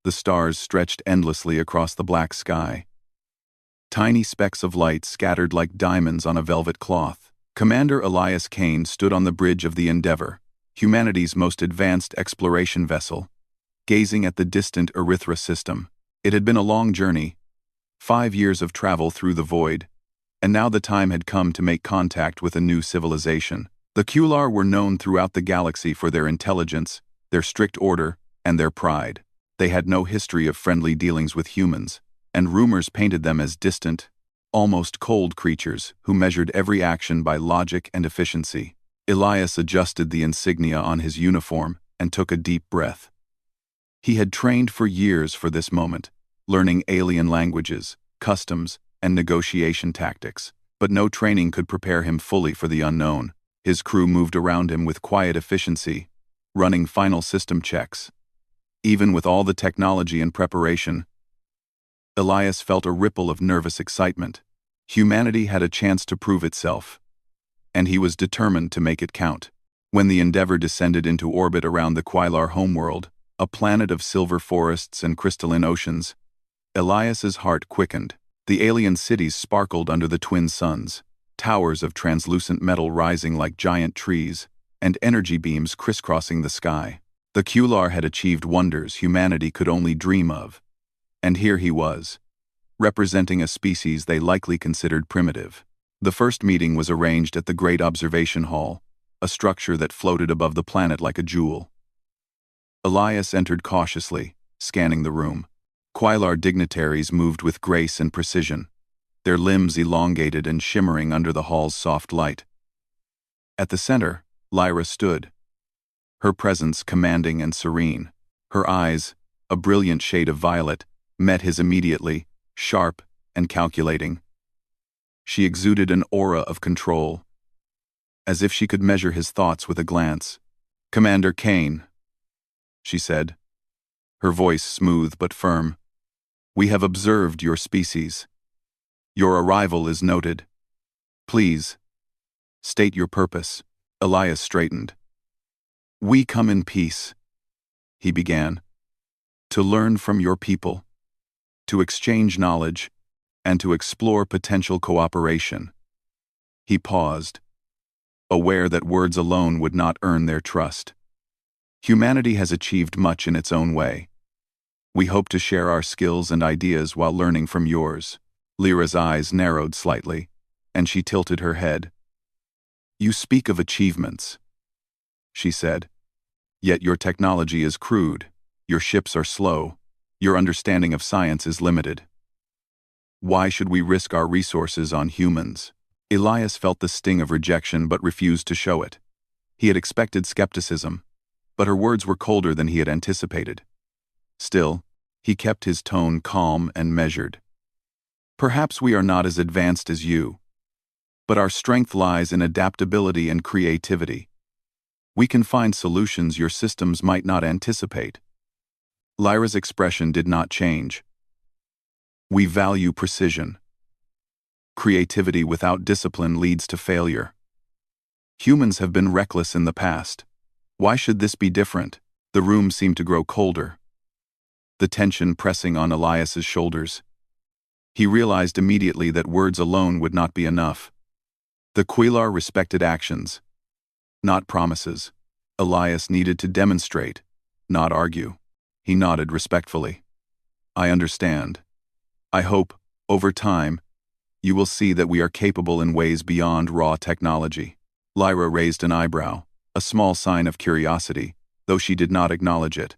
The stars stretched endlessly across the black sky. Tiny specks of light scattered like diamonds on a velvet cloth. Commander Elias Kane stood on the bridge of the Endeavour, humanity's most advanced exploration vessel, gazing at the distant Erythra system. It had been a long journey, 5 years of travel through the void, and now the time had come to make contact with a new civilization. The Kular were known throughout the galaxy for their intelligence, their strict order, and their pride. They had no history of friendly dealings with humans, and rumors painted them as distant, almost cold creatures who measured every action by logic and efficiency. Elias adjusted the insignia on his uniform and took a deep breath. He had trained for years for this moment, learning alien languages, customs, and negotiation tactics, but no training could prepare him fully for the unknown. His crew moved around him with quiet efficiency, running final system checks. Even with all the technology and preparation, Elias felt a ripple of nervous excitement. Humanity had a chance to prove itself, and he was determined to make it count. When the Endeavour descended into orbit around the Quailar homeworld, a planet of silver forests and crystalline oceans, Elias's heart quickened. The alien cities sparkled under the twin suns, towers of translucent metal rising like giant trees, and energy beams crisscrossing the sky. The Kular had achieved wonders humanity could only dream of. And here he was, representing a species they likely considered primitive. The first meeting was arranged at the Great Observation Hall, a structure that floated above the planet like a jewel. Elias entered cautiously, scanning the room. Quailar dignitaries moved with grace and precision, their limbs elongated and shimmering under the hall's soft light. At the center, Lyra stood, her presence commanding and serene. Her eyes, a brilliant shade of violet, met his immediately, sharp and calculating. She exuded an aura of control, as if she could measure his thoughts with a glance. "Commander Kane," she said, her voice smooth but firm, "we have observed your species. Your arrival is noted. Please, state your purpose." Elias straightened. "We come in peace," he began, "to learn from your people, to exchange knowledge, and to explore potential cooperation." He paused, aware that words alone would not earn their trust. Humanity has achieved much in its own way. We hope to share our skills and ideas while learning from yours. Lyra's eyes narrowed slightly, and she tilted her head. "You speak of achievements," she said, "yet your technology is crude, your ships are slow, your understanding of science is limited. Why should we risk our resources on humans?" Elias felt the sting of rejection but refused to show it. He had expected skepticism, but her words were colder than he had anticipated. Still, he kept his tone calm and measured. "Perhaps we are not as advanced as you, but our strength lies in adaptability and creativity. We can find solutions your systems might not anticipate." Lyra's expression did not change. "We value precision. Creativity without discipline leads to failure. Humans have been reckless in the past. Why should this be different?" The room seemed to grow colder, the tension pressing on Elias's shoulders. He realized immediately that words alone would not be enough. The Quailar respected actions, not promises. Elias needed to demonstrate, not argue. He nodded respectfully. "I understand. I hope, over time, you will see that we are capable in ways beyond raw technology." Lyra raised an eyebrow, a small sign of curiosity, though she did not acknowledge it.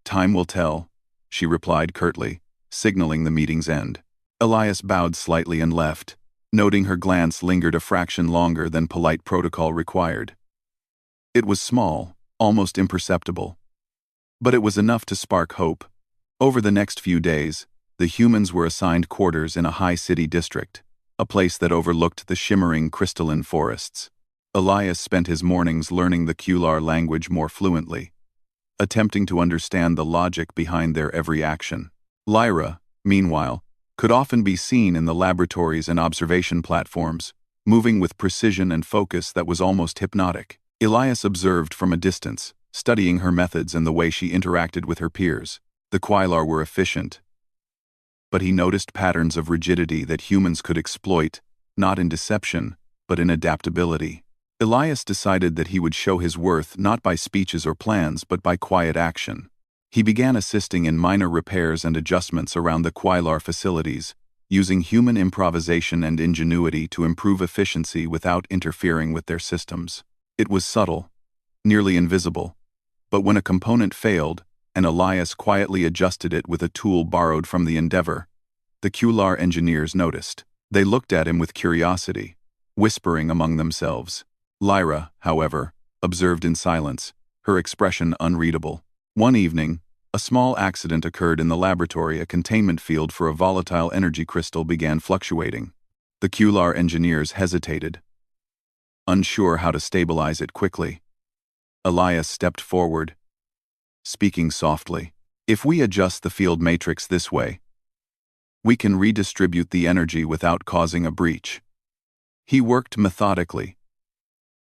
"Time will tell," she replied curtly, signaling the meeting's end. Elias bowed slightly and left, noting her glance lingered a fraction longer than polite protocol required. It was small, almost imperceptible, but it was enough to spark hope. Over the next few days, the humans were assigned quarters in a high-city district, a place that overlooked the shimmering crystalline forests. Elias spent his mornings learning the Kular language more fluently, attempting to understand the logic behind their every action. Lyra, meanwhile, could often be seen in the laboratories and observation platforms, moving with precision and focus that was almost hypnotic. Elias observed from a distance, studying her methods and the way she interacted with her peers. The Quailar were efficient, but he noticed patterns of rigidity that humans could exploit, not in deception, but in adaptability. Elias decided that he would show his worth not by speeches or plans but by quiet action. He began assisting in minor repairs and adjustments around the Quailar facilities, using human improvisation and ingenuity to improve efficiency without interfering with their systems. It was subtle, nearly invisible, but when a component failed, and Elias quietly adjusted it with a tool borrowed from the Endeavor, the Quailar engineers noticed. They looked at him with curiosity, whispering among themselves. Lyra, however, observed in silence, her expression unreadable. One evening, a small accident occurred in the laboratory. A containment field for a volatile energy crystal began fluctuating. The Quailar engineers hesitated, unsure how to stabilize it quickly. Elias stepped forward, speaking softly. If we adjust the field matrix this way, we can redistribute the energy without causing a breach. He worked methodically,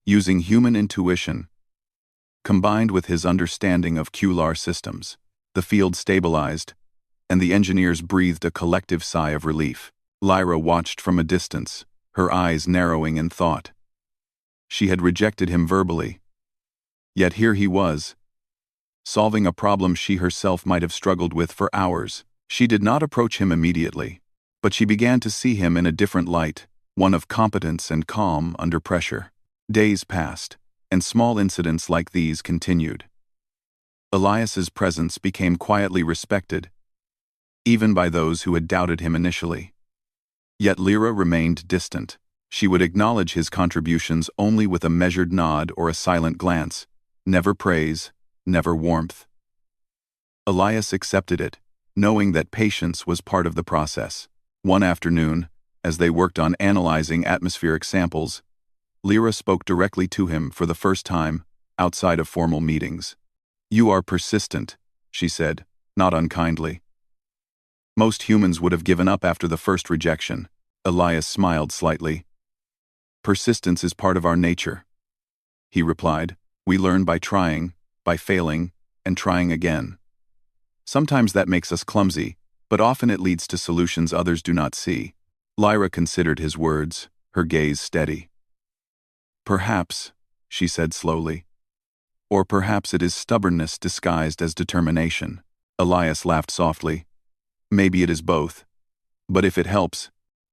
using human intuition, combined with his understanding of Quailar systems. The field stabilized, and the engineers breathed a collective sigh of relief. Lyra watched from a distance, her eyes narrowing in thought. She had rejected him verbally, yet here he was, solving a problem she herself might have struggled with for hours. She did not approach him immediately, but she began to see him in a different light, one of competence and calm under pressure. Days passed, and small incidents like these continued. Elias's presence became quietly respected, even by those who had doubted him initially. Yet Lyra remained distant. She would acknowledge his contributions only with a measured nod or a silent glance, never praise, never warmth. Elias accepted it, knowing that patience was part of the process. One afternoon, as they worked on analyzing atmospheric samples, Lyra spoke directly to him for the first time, outside of formal meetings. "You are persistent," she said, not unkindly. Most humans would have given up after the first rejection. Elias smiled slightly. "Persistence is part of our nature," he replied. "We learn by trying, by failing, and trying again. Sometimes that makes us clumsy, but often it leads to solutions others do not see." Lyra considered his words, her gaze steady. "Perhaps," she said slowly. "Or perhaps it is stubbornness disguised as determination." Elias laughed softly. "Maybe it is both. But if it helps,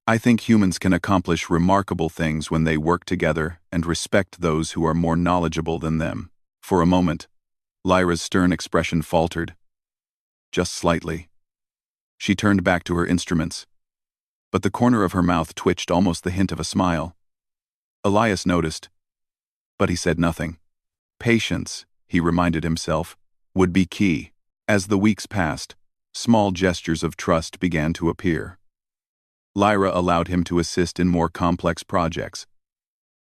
I think humans can accomplish remarkable things when they work together and respect those who are more knowledgeable than them." For a moment, Lyra's stern expression faltered. Just slightly. She turned back to her instruments, but the corner of her mouth twitched almost the hint of a smile. Elias noticed, but he said nothing. Patience, he reminded himself, would be key. As the weeks passed, small gestures of trust began to appear. Lyra allowed him to assist in more complex projects,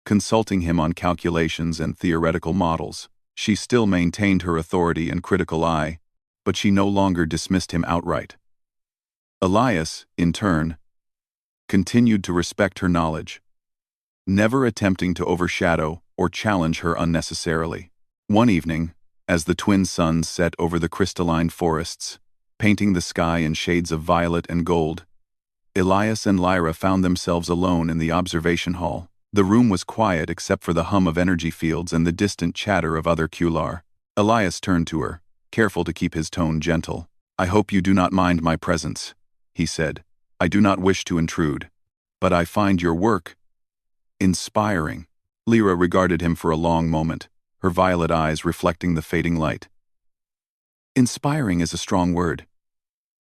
consulting him on calculations and theoretical models. She still maintained her authority and critical eye, but she no longer dismissed him outright. Elias, in turn, continued to respect her knowledge, never attempting to overshadow or challenge her unnecessarily. One evening, as the twin suns set over the crystalline forests, painting the sky in shades of violet and gold, Elias and Lyra found themselves alone in the observation hall. The room was quiet except for the hum of energy fields and the distant chatter of other Quailar. Elias turned to her, careful to keep his tone gentle. "I hope you do not mind my presence," he said. "I do not wish to intrude, but I find your work inspiring." Lyra regarded him for a long moment, her violet eyes reflecting the fading light. "Inspiring is a strong word,"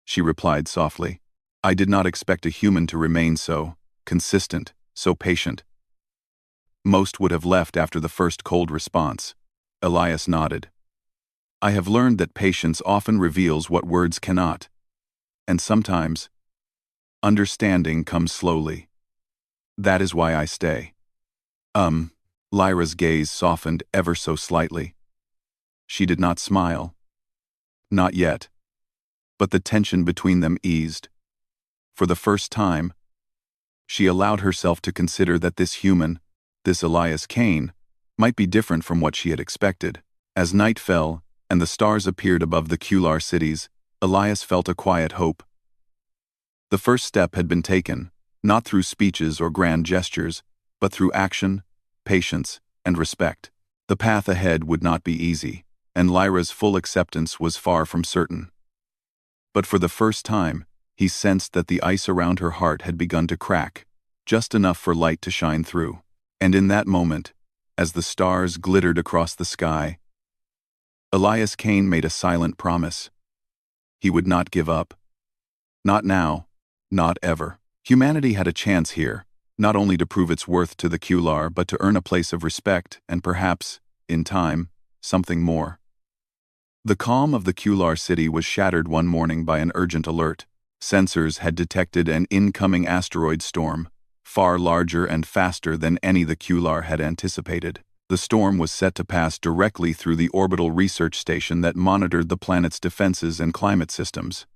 she replied softly. "I did not expect a human to remain so consistent, so patient." Most would have left after the first cold response. Elias nodded. "I have learned that patience often reveals what words cannot, and sometimes understanding comes slowly. That is why I stay." Lyra's gaze softened ever so slightly. She did not smile. Not yet. But the tension between them eased. For the first time, she allowed herself to consider that this human, this Elias Kane, might be different from what she had expected. As night fell, and the stars appeared above the Quailar cities, Elias felt a quiet hope. The first step had been taken, not through speeches or grand gestures, but through action, patience, and respect. The path ahead would not be easy, and Lyra's full acceptance was far from certain. But for the first time, he sensed that the ice around her heart had begun to crack, just enough for light to shine through. And in that moment, as the stars glittered across the sky, Elias Kane made a silent promise. He would not give up. Not now, not ever. Humanity had a chance here, not only to prove its worth to the Kular but to earn a place of respect and perhaps, in time, something more. The calm of the Kular city was shattered one morning by an urgent alert. Sensors had detected an incoming asteroid storm, far larger and faster than any the Kular had anticipated. The storm was set to pass directly through the orbital research station that monitored the planet's defenses and climate systems.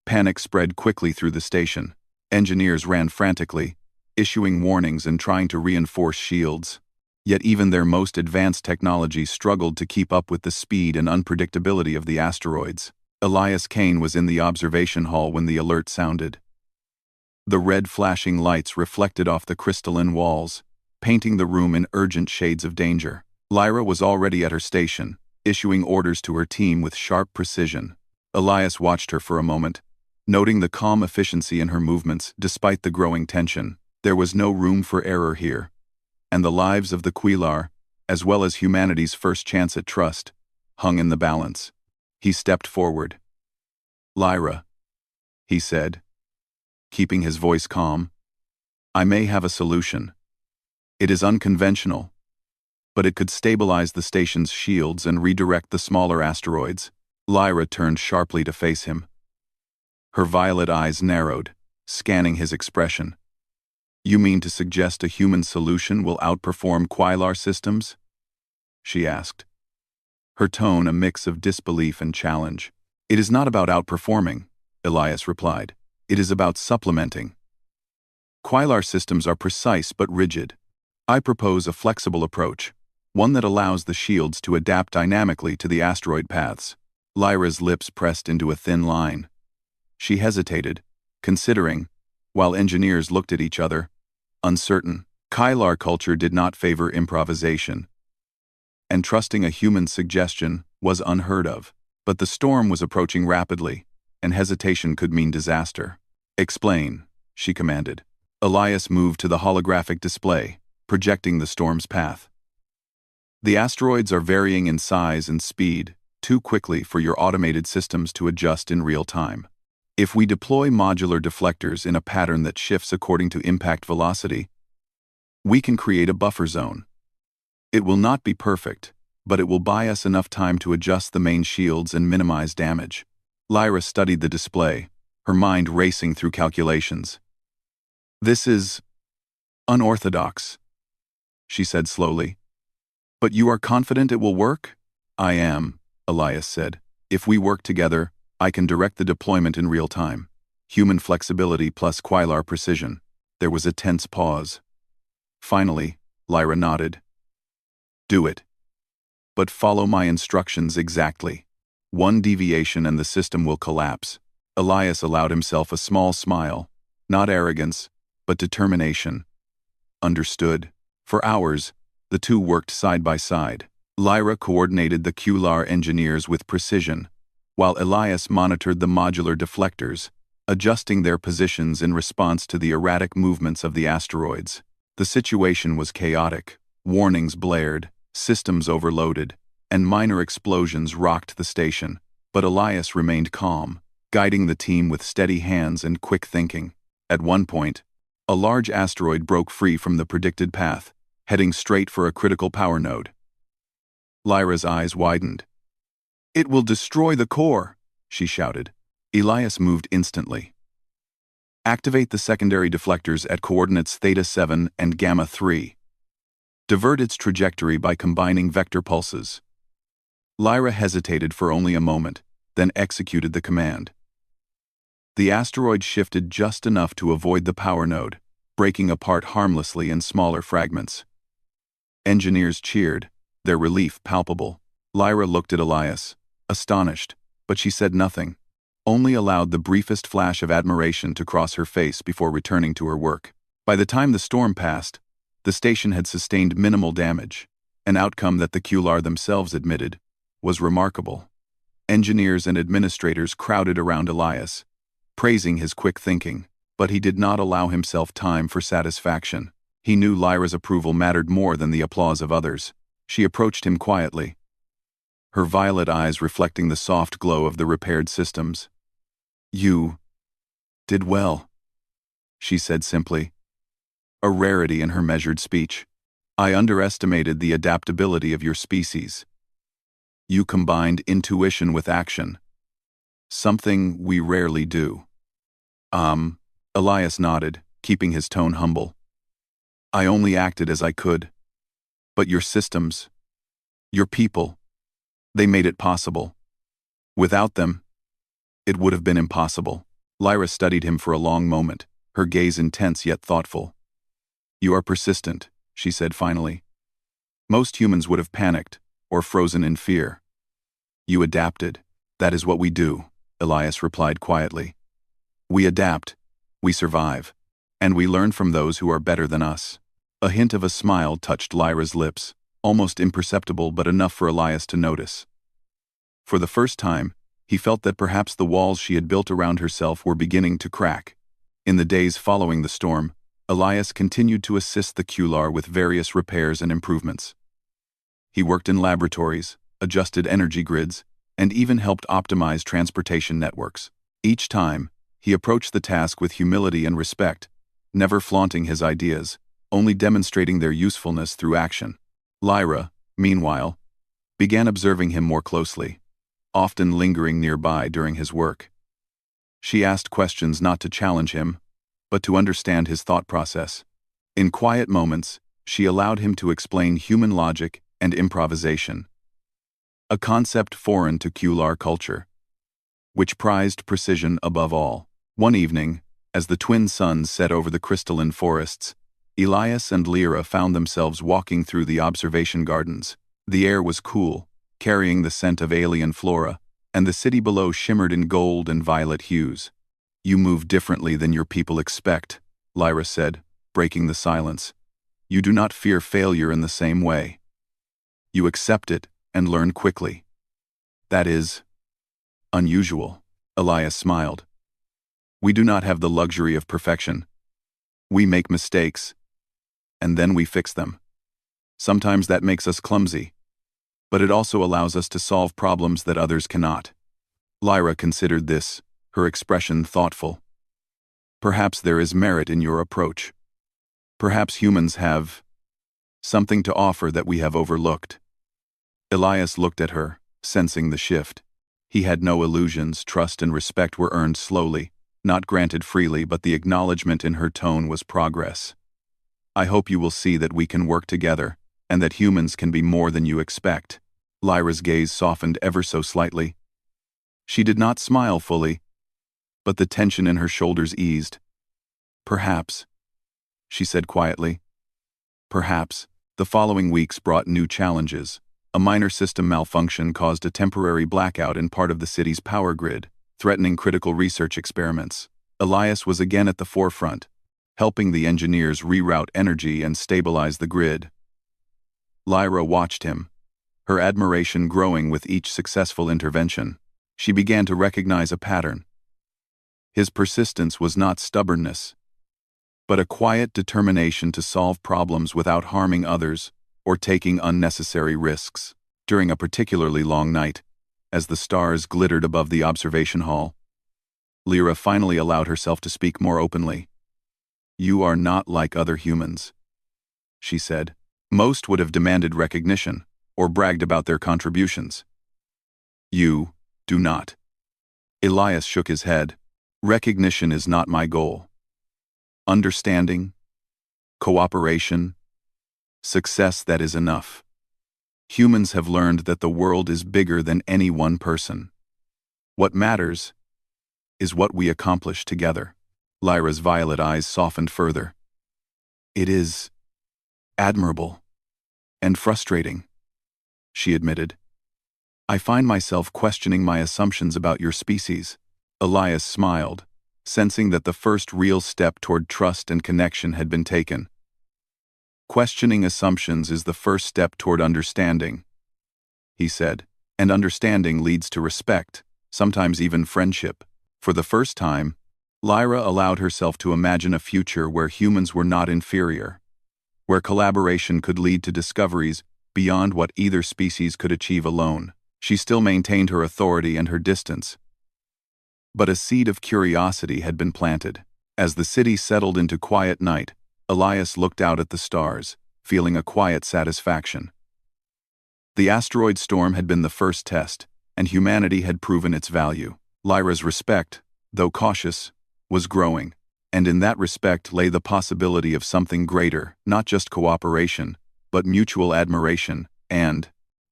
Panic spread quickly through the station. Engineers ran frantically, issuing warnings and trying to reinforce shields. Yet even their most advanced technology struggled to keep up with the speed and unpredictability of the asteroids. Elias Kane was in the observation hall when the alert sounded. The red flashing lights reflected off the crystalline walls, painting the room in urgent shades of danger. Lyra was already at her station, issuing orders to her team with sharp precision. Elias watched her for a moment, noting the calm efficiency in her movements despite the growing tension. There was no room for error here, and the lives of the Kular, as well as humanity's first chance at trust, hung in the balance. He stepped forward. "Lyra," he said, keeping his voice calm, "I may have a solution. It is unconventional, but it could stabilize the station's shields and redirect the smaller asteroids." Lyra turned sharply to face him. Her violet eyes narrowed, scanning his expression. "You mean to suggest a human solution will outperform Quailar systems?" she asked, her tone a mix of disbelief and challenge. "It is not about outperforming," Elias replied. "It is about supplementing. Quailar systems are precise but rigid. I propose a flexible approach, one that allows the shields to adapt dynamically to the asteroid paths." Lyra's lips pressed into a thin line. She hesitated, considering, while engineers looked at each other, uncertain. Quailar culture did not favor improvisation, and trusting a human suggestion was unheard of. But the storm was approaching rapidly, and hesitation could mean disaster. "Explain," she commanded. Elias moved to the holographic display, projecting the storm's path. "The asteroids are varying in size and speed, too quickly for your automated systems to adjust in real time. If we deploy modular deflectors in a pattern that shifts according to impact velocity, we can create a buffer zone. It will not be perfect, but it will buy us enough time to adjust the main shields and minimize damage." Lyra studied the display, her mind racing through calculations. "This is unorthodox," she said slowly. "But you are confident it will work?" "I am," Elias said. "If we work together, I can direct the deployment in real time. Human flexibility plus Quailar precision." There was a tense pause. Finally, Lyra nodded. "Do it. But follow my instructions exactly. One deviation and the system will collapse." Elias allowed himself a small smile, not arrogance, but determination. "Understood." For hours, the two worked side by side. Lyra coordinated the Kular engineers with precision, while Elias monitored the modular deflectors, adjusting their positions in response to the erratic movements of the asteroids. The situation was chaotic. Warnings blared, systems overloaded, and minor explosions rocked the station. But Elias remained calm, guiding the team with steady hands and quick thinking. At one point, a large asteroid broke free from the predicted path, heading straight for a critical power node. Lyra's eyes widened. "It will destroy the core," she shouted. Elias moved instantly. "Activate the secondary deflectors at coordinates Theta 7 and Gamma 3. Divert its trajectory by combining vector pulses." Lyra hesitated for only a moment, then executed the command. The asteroid shifted just enough to avoid the power node, breaking apart harmlessly in smaller fragments. Engineers cheered, their relief palpable. Lyra looked at Elias, astonished, but she said nothing. only allowed the briefest flash of admiration to cross her face before returning to her work. By the time the storm passed, the station had sustained minimal damage, an outcome that the Kular themselves admitted was remarkable. Engineers and administrators crowded around Elias, praising his quick thinking, but he did not allow himself time for satisfaction. He knew Lyra's approval mattered more than the applause of others. She approached him quietly, her violet eyes reflecting the soft glow of the repaired systems. "You did well," she said simply, a rarity in her measured speech. "I underestimated the adaptability of your species. You combined intuition with action, something we rarely do." Elias nodded, keeping his tone humble. "I only acted as I could. But your systems, your people, they made it possible. Without them, it would have been impossible." Lyra studied him for a long moment, her gaze intense yet thoughtful. "You are persistent," she said finally. "Most humans would have panicked, or frozen in fear. You adapted. That is what we do," Elias replied quietly. "We adapt, we survive, and we learn from those who are better than us." A hint of a smile touched Lyra's lips, almost imperceptible but enough for Elias to notice. For the first time, he felt that perhaps the walls she had built around herself were beginning to crack. In the days following the storm, Elias continued to assist the Kular with various repairs and improvements. He worked in laboratories, adjusted energy grids, and even helped optimize transportation networks. Each time, he approached the task with humility and respect, never flaunting his ideas, only demonstrating their usefulness through action. Lyra, meanwhile, began observing him more closely, often lingering nearby during his work. She asked questions not to challenge him, but to understand his thought process. In quiet moments, she allowed him to explain human logic and improvisation, a concept foreign to Kular culture, which prized precision above all. One evening, as the twin suns set over the crystalline forests, Elias and Lyra found themselves walking through the observation gardens. The air was cool, carrying the scent of alien flora, and the city below shimmered in gold and violet hues. "You move differently than your people expect," Lyra said, breaking the silence. "You do not fear failure in the same way. You accept it and learn quickly. That is unusual." Elias smiled. "We do not have the luxury of perfection. We make mistakes, and then we fix them. Sometimes that makes us clumsy, but it also allows us to solve problems that others cannot." Lyra considered this, her expression thoughtful. "Perhaps there is merit in your approach. Perhaps humans have something to offer that we have overlooked." Elias looked at her, sensing the shift. He had no illusions. Trust and respect were earned slowly, not granted freely, but the acknowledgement in her tone was progress. "I hope you will see that we can work together, and that humans can be more than you expect." Lyra's gaze softened ever so slightly. She did not smile fully, but the tension in her shoulders eased. "Perhaps," she said quietly. "Perhaps." The following weeks brought new challenges. A minor system malfunction caused a temporary blackout in part of the city's power grid, threatening critical research experiments. Elias was again at the forefront, helping the engineers reroute energy and stabilize the grid. Lyra watched him, her admiration growing with each successful intervention. She began to recognize a pattern. His persistence was not stubbornness, but a quiet determination to solve problems without harming others or taking unnecessary risks. During a particularly long night, as the stars glittered above the observation hall, Lyra finally allowed herself to speak more openly. "You are not like other humans," she said. "Most would have demanded recognition or bragged about their contributions. You do not." Elias shook his head. "Recognition is not my goal. Understanding, cooperation, success, that is enough. Humans have learned that the world is bigger than any one person. What matters is what we accomplish together." Lyra's violet eyes softened further. "It is admirable and frustrating," she admitted. "I find myself questioning my assumptions about your species. Elias smiled, sensing that the first real step toward trust and connection had been taken. Questioning assumptions is the first step toward understanding, he said, and understanding leads to respect, sometimes even friendship. For the first time, Lyra allowed herself to imagine a future where humans were not inferior, where collaboration could lead to discoveries beyond what either species could achieve alone. She still maintained her authority and her distance, but a seed of curiosity had been planted. As the city settled into quiet night, Elias looked out at the stars, feeling a quiet satisfaction. The asteroid storm had been the first test, and humanity had proven its value. Lyra's respect, though cautious, was growing, and in that respect lay the possibility of something greater, not just cooperation, but mutual admiration, and,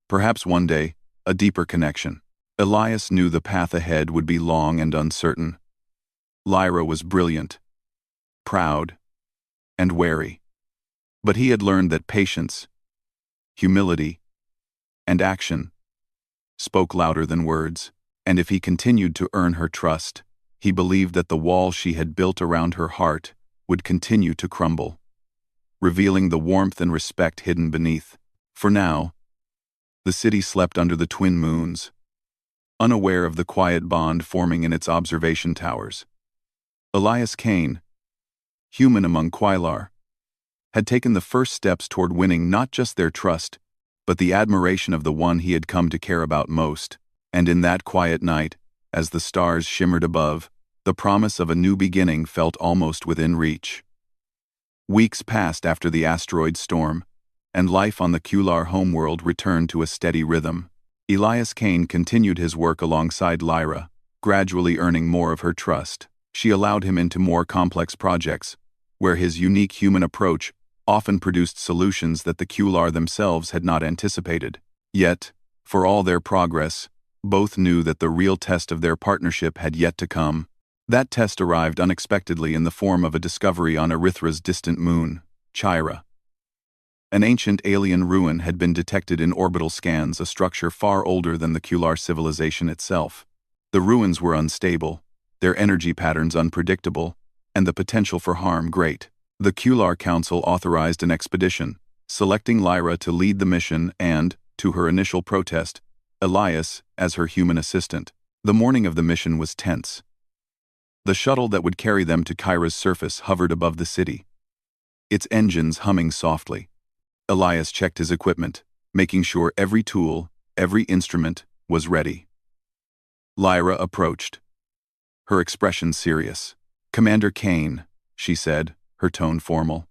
perhaps one day, a deeper connection. Elias knew the path ahead would be long and uncertain. Lyra was brilliant, proud, and wary. But he had learned that patience, humility, and action spoke louder than words, and if he continued to earn her trust, he believed that the wall she had built around her heart would continue to crumble, revealing the warmth and respect hidden beneath. For now, the city slept under the twin moons, unaware of the quiet bond forming in its observation towers. Elias Kane, human among Quailar, had taken the first steps toward winning not just their trust, but the admiration of the one he had come to care about most. And in that quiet night, as the stars shimmered above, the promise of a new beginning felt almost within reach. Weeks passed after the asteroid storm, and life on the Qular homeworld returned to a steady rhythm. Elias Kane continued his work alongside Lyra, gradually earning more of her trust. She allowed him into more complex projects, where his unique human approach often produced solutions that the Qular themselves had not anticipated. Yet, for all their progress, both knew that the real test of their partnership had yet to come. That test arrived unexpectedly in the form of a discovery on Erythra's distant moon, Chira. An ancient alien ruin had been detected in orbital scans, a structure far older than the Qular civilization itself. The ruins were unstable, their energy patterns unpredictable, and the potential for harm great. The Qular Council authorized an expedition, selecting Lyra to lead the mission and, to her initial protest, Elias as her human assistant. The morning of the mission was tense. The shuttle that would carry them to Kyra's surface hovered above the city, its engines humming softly. Elias checked his equipment, making sure every tool, every instrument, was ready. Lyra approached, her expression serious. "Commander Kane," she said, her tone formal.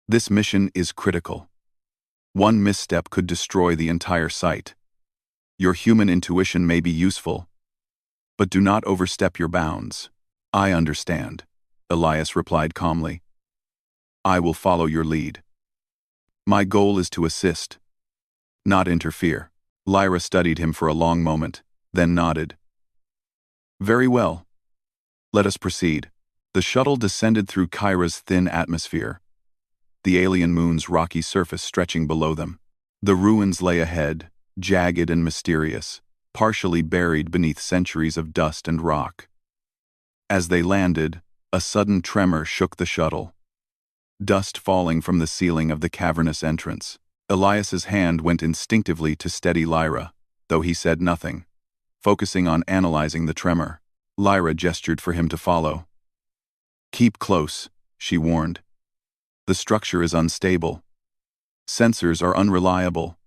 "This mission is critical. One misstep could destroy the entire site. Your human intuition may be useful, but do not overstep your bounds." "I understand," Elias replied calmly. "I will follow your lead. My goal is to assist, not interfere." Lyra studied him for a long moment, then nodded. "Very well. Let us proceed." The shuttle descended through Kyra's thin atmosphere, the alien moon's rocky surface stretching below them. The ruins lay ahead, jagged and mysterious, partially buried beneath centuries of dust and rock. As they landed, a sudden tremor shook the shuttle, dust falling from the ceiling of the cavernous entrance. Elias's hand went instinctively to steady Lyra, though he said nothing, focusing on analyzing the tremor. Lyra gestured for him to follow. "Keep close," she warned. "The structure is unstable. Sensors are unreliable,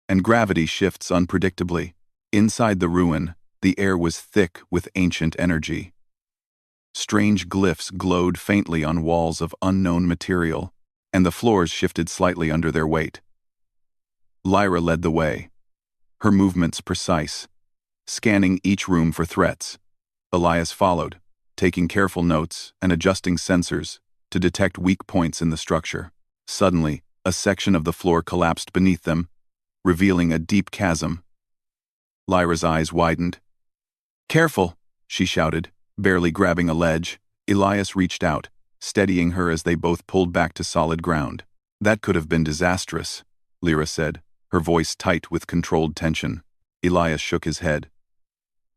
and gravity shifts unpredictably." Inside the ruin, the air was thick with ancient energy. Strange glyphs glowed faintly on walls of unknown material, and the floors shifted slightly under their weight. Lyra led the way, her movements precise, scanning each room for threats. Elias followed, taking careful notes and adjusting sensors to detect weak points in the structure. Suddenly, a section of the floor collapsed beneath them, revealing a deep chasm. Lyra's eyes widened. "Careful," she shouted, barely grabbing a ledge. Elias reached out, steadying her as they both pulled back to solid ground. "That could have been disastrous," Lyra said, her voice tight with controlled tension. Elias shook his head.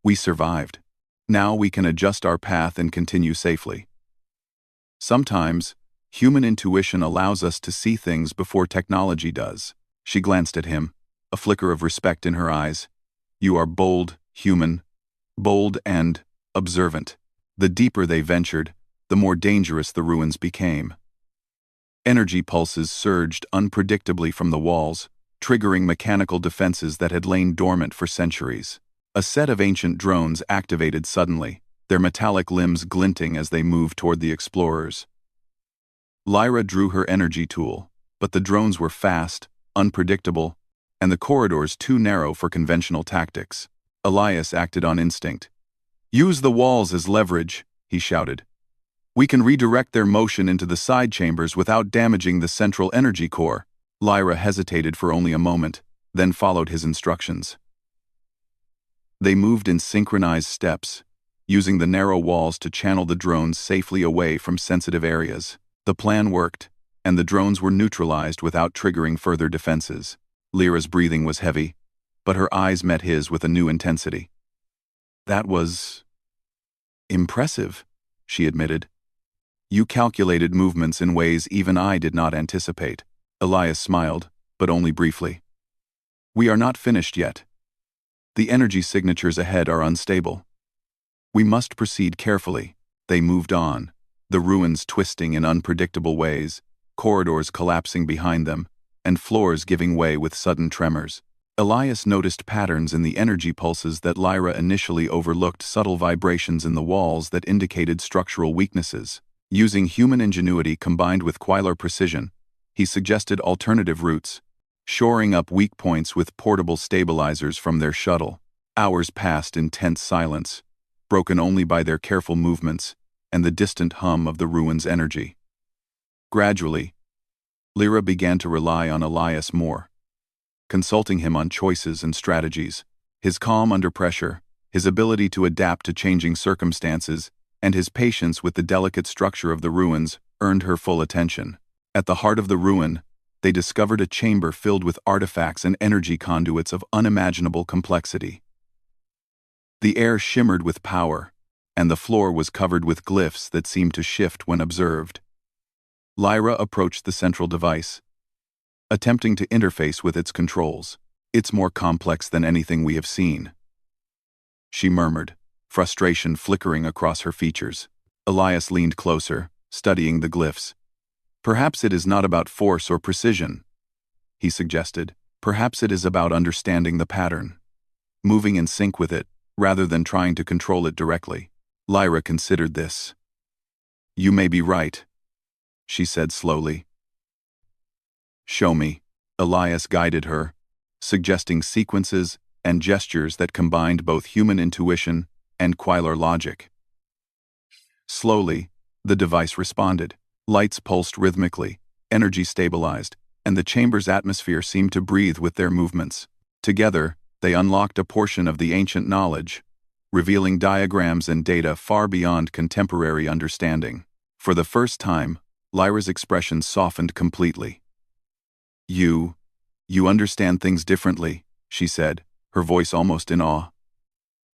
"We survived." Now we can adjust our path and continue safely. Sometimes, human intuition allows us to see things before technology does. She glanced at him, a flicker of respect in her eyes. You are bold, human, bold and observant. The deeper they ventured, the more dangerous the ruins became. Energy pulses surged unpredictably from the walls, triggering mechanical defenses that had lain dormant for centuries. A set of ancient drones activated suddenly, their metallic limbs glinting as they moved toward the explorers. Lyra drew her energy tool, but the drones were fast, unpredictable, and the corridors too narrow for conventional tactics. Elias acted on instinct. Use the walls as leverage, he shouted. We can redirect their motion into the side chambers without damaging the central energy core. Lyra hesitated for only a moment, then followed his instructions. They moved in synchronized steps, using the narrow walls to channel the drones safely away from sensitive areas. The plan worked, and the drones were neutralized without triggering further defenses. Lyra's breathing was heavy, but her eyes met his with a new intensity. That was impressive, she admitted. You calculated movements in ways even I did not anticipate. Elias smiled, but only briefly. We are not finished yet. The energy signatures ahead are unstable. We must proceed carefully. They moved on, the ruins twisting in unpredictable ways, corridors collapsing behind them, and floors giving way with sudden tremors. Elias noticed patterns in the energy pulses that Lyra initially overlooked, subtle vibrations in the walls that indicated structural weaknesses. Using human ingenuity combined with Quailar precision, he suggested alternative routes, shoring up weak points with portable stabilizers from their shuttle. Hours passed in tense silence, broken only by their careful movements and the distant hum of the ruins' energy. Gradually, Lyra began to rely on Elias more, consulting him on choices and strategies. His calm under pressure, his ability to adapt to changing circumstances, and his patience with the delicate structure of the ruins earned her full attention. At the heart of the ruin, they discovered a chamber filled with artifacts and energy conduits of unimaginable complexity. The air shimmered with power, and the floor was covered with glyphs that seemed to shift when observed. Lyra approached the central device, attempting to interface with its controls. It's more complex than anything we have seen, she murmured, frustration flickering across her features. Elias leaned closer, studying the glyphs. Perhaps it is not about force or precision, he suggested. Perhaps it is about understanding the pattern, moving in sync with it, rather than trying to control it directly. Lyra considered this. You may be right, she said slowly. Show me. Elias guided her, suggesting sequences and gestures that combined both human intuition and Quailar logic. Slowly, the device responded. Lights pulsed rhythmically, energy stabilized, and the chamber's atmosphere seemed to breathe with their movements. Together, they unlocked a portion of the ancient knowledge, revealing diagrams and data far beyond contemporary understanding. For the first time, Lyra's expression softened completely. You understand things differently, she said, her voice almost in awe.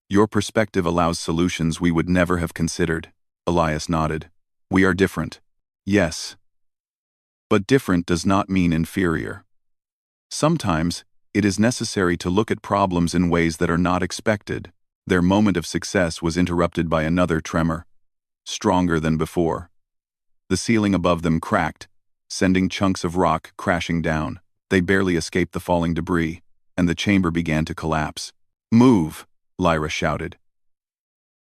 Your perspective allows solutions we would never have considered. Elias nodded. We are different. Yes. But different does not mean inferior. Sometimes, it is necessary to look at problems in ways that are not expected. Their moment of success was interrupted by another tremor, stronger than before. The ceiling above them cracked, sending chunks of rock crashing down. They barely escaped the falling debris, and the chamber began to collapse. Move, Lyra shouted.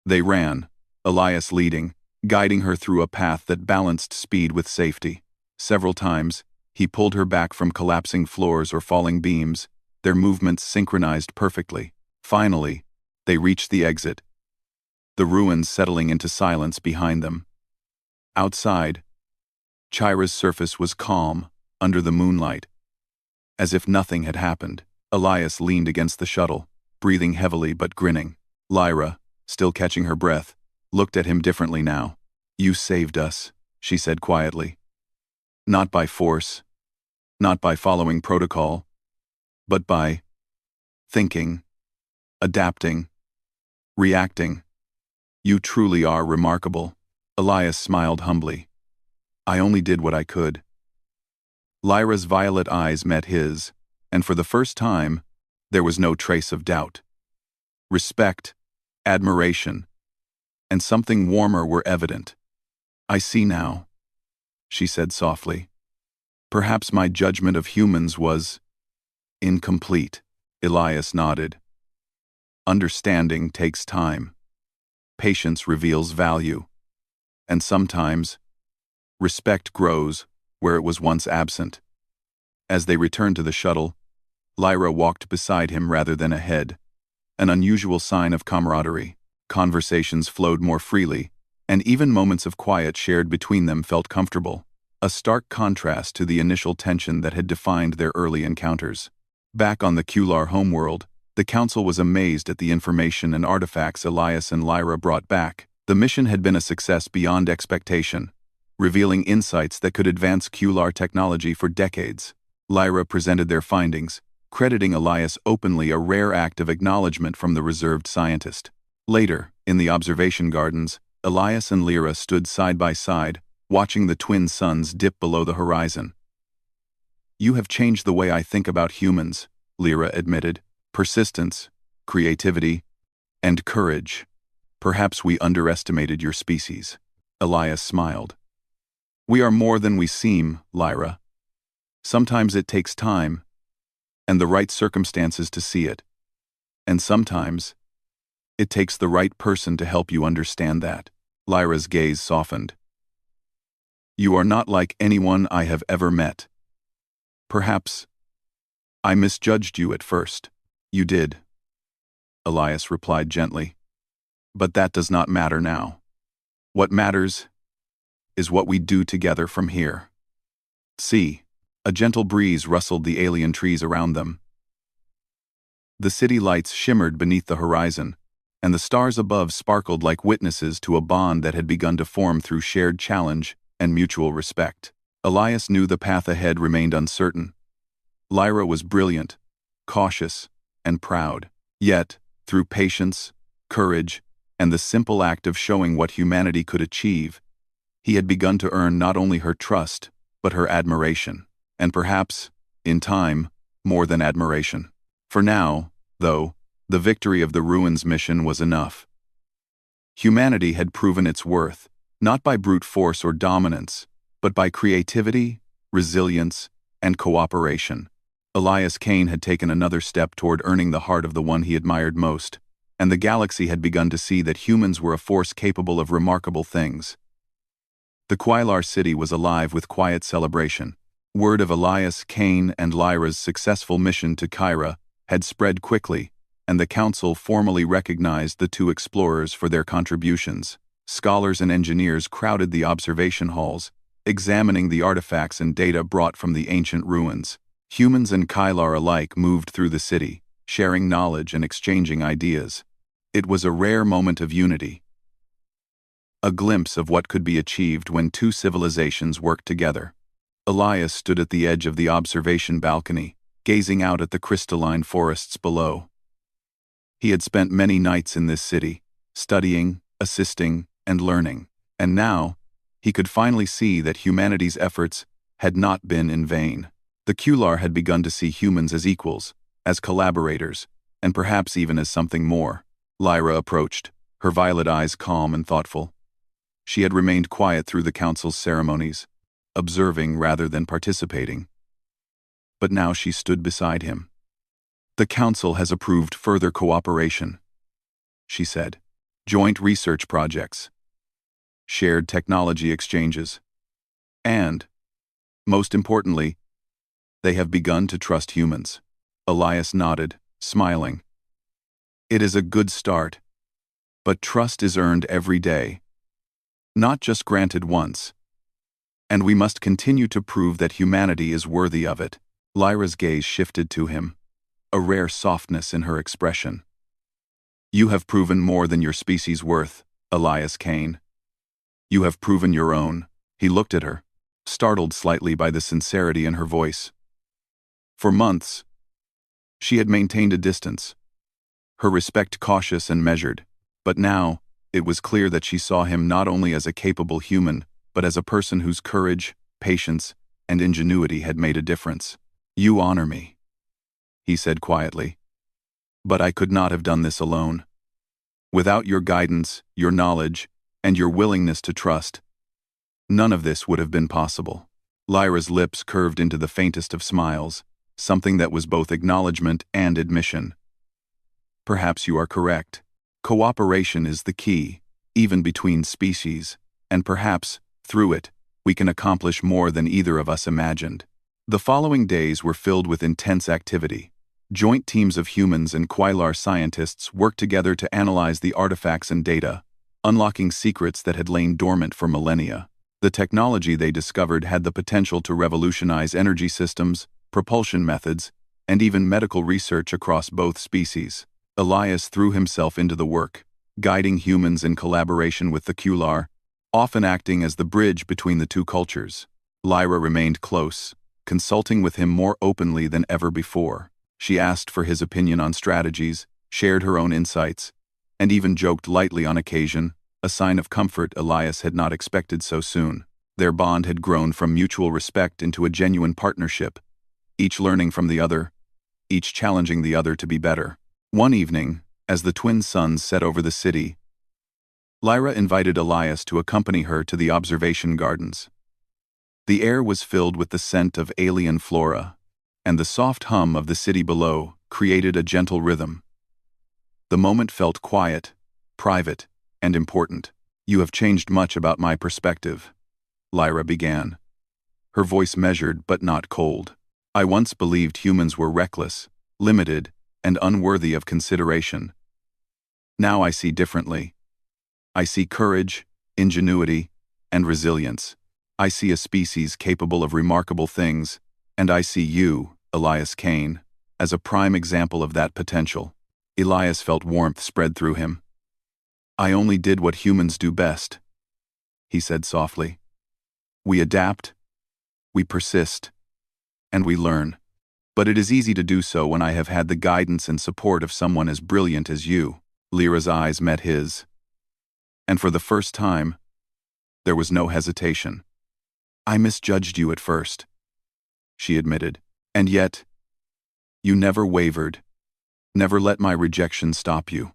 They ran, Elias leading, guiding her through a path that balanced speed with safety. Several times, he pulled her back from collapsing floors or falling beams, their movements synchronized perfectly. Finally, they reached the exit, the ruins settling into silence behind them. Outside, Chira's surface was calm, under the moonlight. As if nothing had happened, Elias leaned against the shuttle, breathing heavily but grinning. Lyra, still catching her breath, looked at him differently now. You saved us, she said quietly. Not by force, not by following protocol, but by thinking, adapting, reacting. You truly are remarkable. Elias smiled humbly. I only did what I could. Lyra's violet eyes met his, and for the first time, there was no trace of doubt. Respect, admiration, and something warmer were evident. I see now, she said softly. Perhaps my judgment of humans was incomplete. Elias nodded. Understanding takes time. Patience reveals value. And sometimes, respect grows where it was once absent. As they returned to the shuttle, Lyra walked beside him rather than ahead, an unusual sign of camaraderie. Conversations flowed more freely, and even moments of quiet shared between them felt comfortable, a stark contrast to the initial tension that had defined their early encounters. Back on the Kular homeworld, the Council was amazed at the information and artifacts Elias and Lyra brought back. The mission had been a success beyond expectation, revealing insights that could advance Kular technology for decades. Lyra presented their findings, crediting Elias openly, a rare act of acknowledgement from the reserved scientist. Later, in the observation gardens, Elias and Lyra stood side by side, watching the twin suns dip below the horizon. You have changed the way I think about humans, Lyra admitted. Persistence, creativity, and courage. Perhaps we underestimated your species. Elias smiled. We are more than we seem, Lyra. Sometimes it takes time, and the right circumstances to see it. And sometimes, it takes the right person to help you understand that. Lyra's gaze softened. You are not like anyone I have ever met. Perhaps I misjudged you at first. You did, Elias replied gently. But that does not matter now. What matters is what we do together from here. See, a gentle breeze rustled the alien trees around them. The city lights shimmered beneath the horizon, and the stars above sparkled like witnesses to a bond that had begun to form through shared challenge and mutual respect. Elias knew the path ahead remained uncertain. Lyra was brilliant, cautious, and proud. Yet, through patience, courage, and the simple act of showing what humanity could achieve, he had begun to earn not only her trust, but her admiration. And perhaps, in time, more than admiration. For now, though, the victory of the Ruins mission was enough. Humanity had proven its worth, not by brute force or dominance, but by creativity, resilience, and cooperation. Elias Kane had taken another step toward earning the heart of the one he admired most, and the galaxy had begun to see that humans were a force capable of remarkable things. The Quailar city was alive with quiet celebration. Word of Elias Kane and Lyra's successful mission to Kyra had spread quickly, and the Council formally recognized the two explorers for their contributions. Scholars and engineers crowded the observation halls, examining the artifacts and data brought from the ancient ruins. Humans and Kylar alike moved through the city, sharing knowledge and exchanging ideas. It was a rare moment of unity, a glimpse of what could be achieved when two civilizations worked together. Elias stood at the edge of the observation balcony, gazing out at the crystalline forests below. He had spent many nights in this city, studying, assisting, and learning, and now, he could finally see that humanity's efforts had not been in vain. The Kular had begun to see humans as equals, as collaborators, and perhaps even as something more. Lyra approached, her violet eyes calm and thoughtful. She had remained quiet through the Council's ceremonies, observing rather than participating. But now she stood beside him. The Council has approved further cooperation, she said. Joint research projects, shared technology exchanges, and, most importantly, they have begun to trust humans. Elias nodded, smiling. It is a good start, but trust is earned every day, not just granted once. And we must continue to prove that humanity is worthy of it. Lyra's gaze shifted to him, a rare softness in her expression. You have proven more than your species' worth, Elias Kane. You have proven your own. He looked at her, startled slightly by the sincerity in her voice. For months, she had maintained a distance, her respect cautious and measured, but now, It was clear that she saw him not only as a capable human, but as a person whose courage, patience, and ingenuity had made a difference. "You honor me," he said quietly. "But I could not have done this alone. Without your guidance, your knowledge, and your willingness to trust, none of this would have been possible." Lyra's lips curved into the faintest of smiles, something that was both acknowledgement and admission. "Perhaps you are correct. Cooperation is the key, even between species, and perhaps, through it, we can accomplish more than either of us imagined." The following days were filled with intense activity. Joint teams of humans and Quailar scientists worked together to analyze the artifacts and data, unlocking secrets that had lain dormant for millennia. The technology they discovered had the potential to revolutionize energy systems, propulsion methods, and even medical research across both species. Elias threw himself into the work, guiding humans in collaboration with the Qular, often acting as the bridge between the two cultures. Lyra remained close, consulting with him more openly than ever before. She asked for his opinion on strategies, shared her own insights, and even joked lightly on occasion, a sign of comfort Elias had not expected so soon. Their bond had grown from mutual respect into a genuine partnership, each learning from the other, each challenging the other to be better. One evening, as the twin suns set over the city, Lyra invited Elias to accompany her to the observation gardens. The air was filled with the scent of alien flora, and the soft hum of the city below created a gentle rhythm. The moment felt quiet, private, and important. "You have changed much about my perspective," Lyra began, her voice measured but not cold. "I once believed humans were reckless, limited, and unworthy of consideration. Now I see differently. I see courage, ingenuity, and resilience. I see a species capable of remarkable things, and I see you, Elias Kane, as a prime example of that potential." Elias felt warmth spread through him. "I only did what humans do best," he said softly. "We adapt, we persist, and we learn. But it is easy to do so when I have had the guidance and support of someone as brilliant as you." Lyra's eyes met his, and for the first time, there was no hesitation. "I misjudged you at first," she admitted. "And yet, you never wavered, never let my rejection stop you.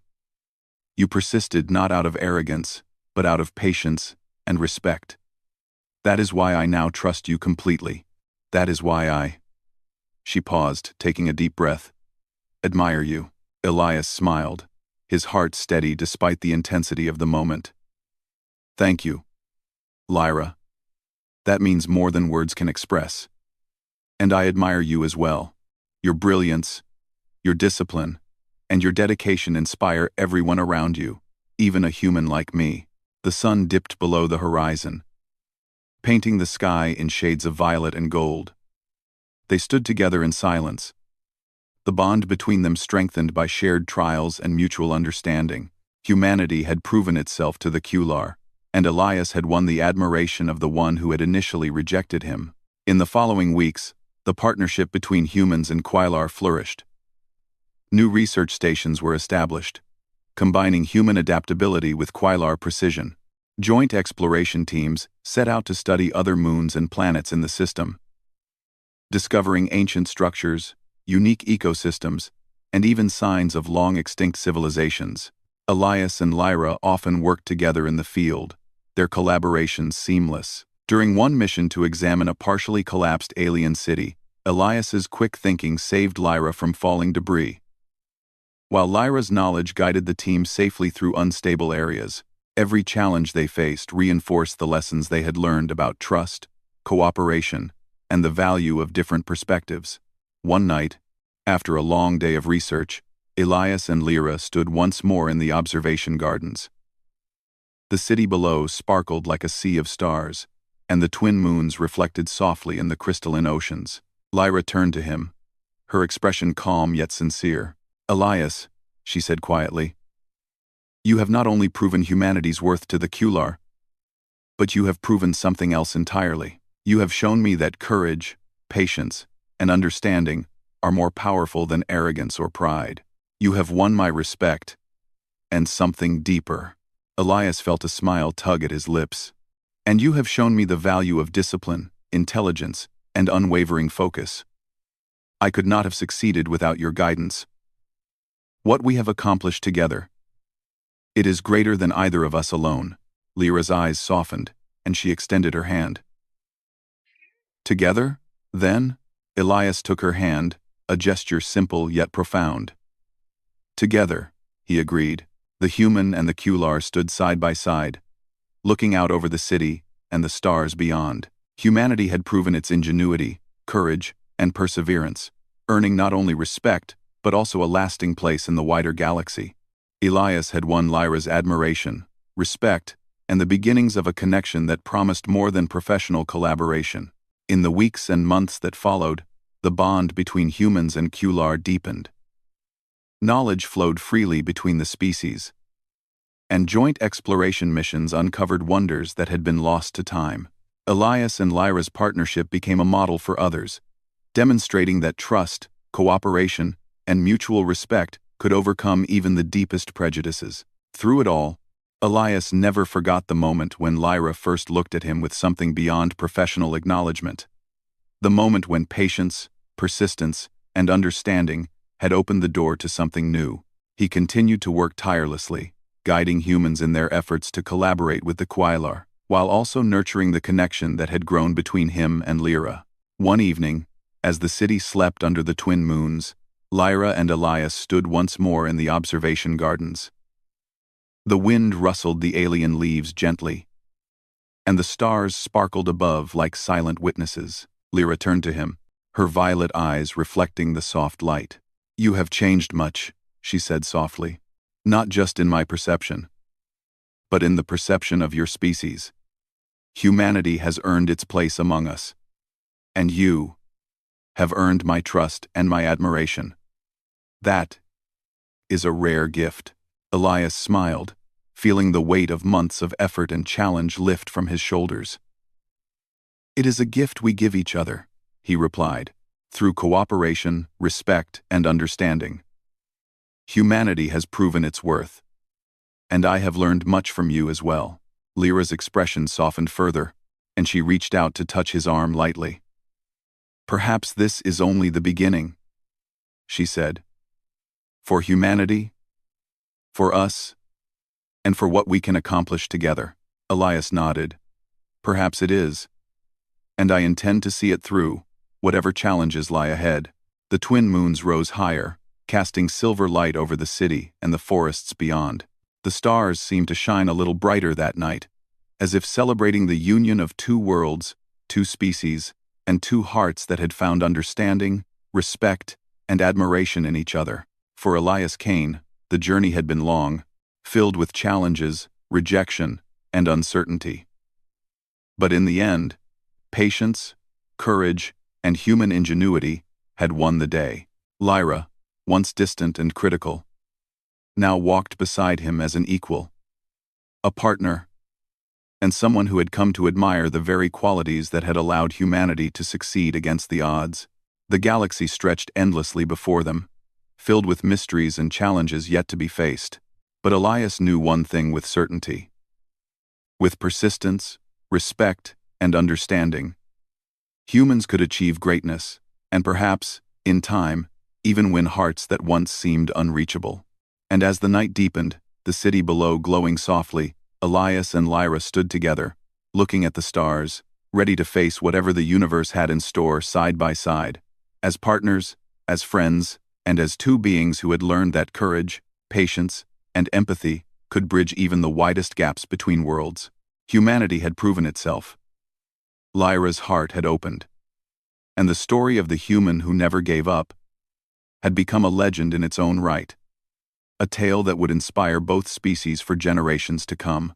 You persisted not out of arrogance, but out of patience and respect. That is why I now trust you completely. That is why I—" She paused, taking a deep breath. "Admire you." Elias smiled, his heart steady despite the intensity of the moment. "Thank you, Lyra. That means more than words can express. And I admire you as well. Your brilliance, your discipline, and your dedication inspire everyone around you, even a human like me." The sun dipped below the horizon, painting the sky in shades of violet and gold. They stood together in silence, the bond between them strengthened by shared trials and mutual understanding. Humanity had proven itself to the Qular, and Elias had won the admiration of the one who had initially rejected him. In the following weeks, the partnership between humans and Quailar flourished. New research stations were established, combining human adaptability with Quailar precision. Joint exploration teams set out to study other moons and planets in the system, discovering ancient structures, unique ecosystems, and even signs of long-extinct civilizations. Elias and Lyra often worked together in the field, their collaboration seamless. During one mission to examine a partially collapsed alien city, Elias's quick thinking saved Lyra from falling debris, while Lyra's knowledge guided the team safely through unstable areas. Every challenge they faced reinforced the lessons they had learned about trust, cooperation, and the value of different perspectives. One night, after a long day of research, Elias and Lyra stood once more in the observation gardens. The city below sparkled like a sea of stars, and the twin moons reflected softly in the crystalline oceans. Lyra turned to him, her expression calm yet sincere. "Elias," she said quietly, "you have not only proven humanity's worth to the Qular, but you have proven something else entirely. You have shown me that courage, patience, and understanding are more powerful than arrogance or pride. You have won my respect, and something deeper." Elias felt a smile tug at his lips. "And you have shown me the value of discipline, intelligence, and unwavering focus. I could not have succeeded without your guidance. What we have accomplished together. It is greater than either of us alone." Lyra's eyes softened, and she extended her hand. "Together, then?" Elias took her hand, a gesture simple yet profound. "Together," he agreed. The human and the Kular stood side by side, looking out over the city and the stars beyond. Humanity had proven its ingenuity, courage, and perseverance, earning not only respect, but also a lasting place in the wider galaxy. Elias had won Lyra's admiration, respect, and the beginnings of a connection that promised more than professional collaboration. In the weeks and months that followed, the bond between humans and Kular deepened. Knowledge flowed freely between the species, and joint exploration missions uncovered wonders that had been lost to time. Elias and Lyra's partnership became a model for others, demonstrating that trust, cooperation, and mutual respect could overcome even the deepest prejudices. Through it all, Elias never forgot the moment when Lyra first looked at him with something beyond professional acknowledgement. The moment when patience, persistence, and understanding had opened the door to something new. He continued to work tirelessly, guiding humans in their efforts to collaborate with the Quailar, while also nurturing the connection that had grown between him and Lyra. One evening, as the city slept under the twin moons, Lyra and Elias stood once more in the observation gardens. The wind rustled the alien leaves gently, and the stars sparkled above like silent witnesses. Lyra turned to him, her violet eyes reflecting the soft light. "You have changed much," she said softly. "Not just in my perception, but in the perception of your species. Humanity has earned its place among us, and you have earned my trust and my admiration. That is a rare gift." Elias smiled, feeling the weight of months of effort and challenge lift from his shoulders. "It is a gift we give each other," he replied, "through cooperation, respect, and understanding. Humanity has proven its worth, and I have learned much from you as well." Lyra's expression softened further, and she reached out to touch his arm lightly. "Perhaps this is only the beginning," she said. "For humanity, for us, and for what we can accomplish together." Elias nodded. "Perhaps it is, and I intend to see it through, whatever challenges lie ahead." The twin moons rose higher, casting silver light over the city and the forests beyond. The stars seemed to shine a little brighter that night, as if celebrating the union of two worlds, two species, and two hearts that had found understanding, respect, and admiration in each other. For Elias Kane, the journey had been long, filled with challenges, rejection, and uncertainty. But in the end, patience, courage, and human ingenuity had won the day. Lyra, once distant and critical, now walked beside him as an equal, a partner, and someone who had come to admire the very qualities that had allowed humanity to succeed against the odds. The galaxy stretched endlessly before them, filled with mysteries and challenges yet to be faced. But Elias knew one thing with certainty. With persistence, respect, and understanding, humans could achieve greatness, and perhaps, in time, even win hearts that once seemed unreachable. And as the night deepened, the city below glowing softly, Elias and Lyra stood together, looking at the stars, ready to face whatever the universe had in store side by side, as partners, as friends, and as two beings who had learned that courage, patience, and empathy could bridge even the widest gaps between worlds. Humanity had proven itself. Lyra's heart had opened, and the story of the human who never gave up had become a legend in its own right, a tale that would inspire both species for generations to come.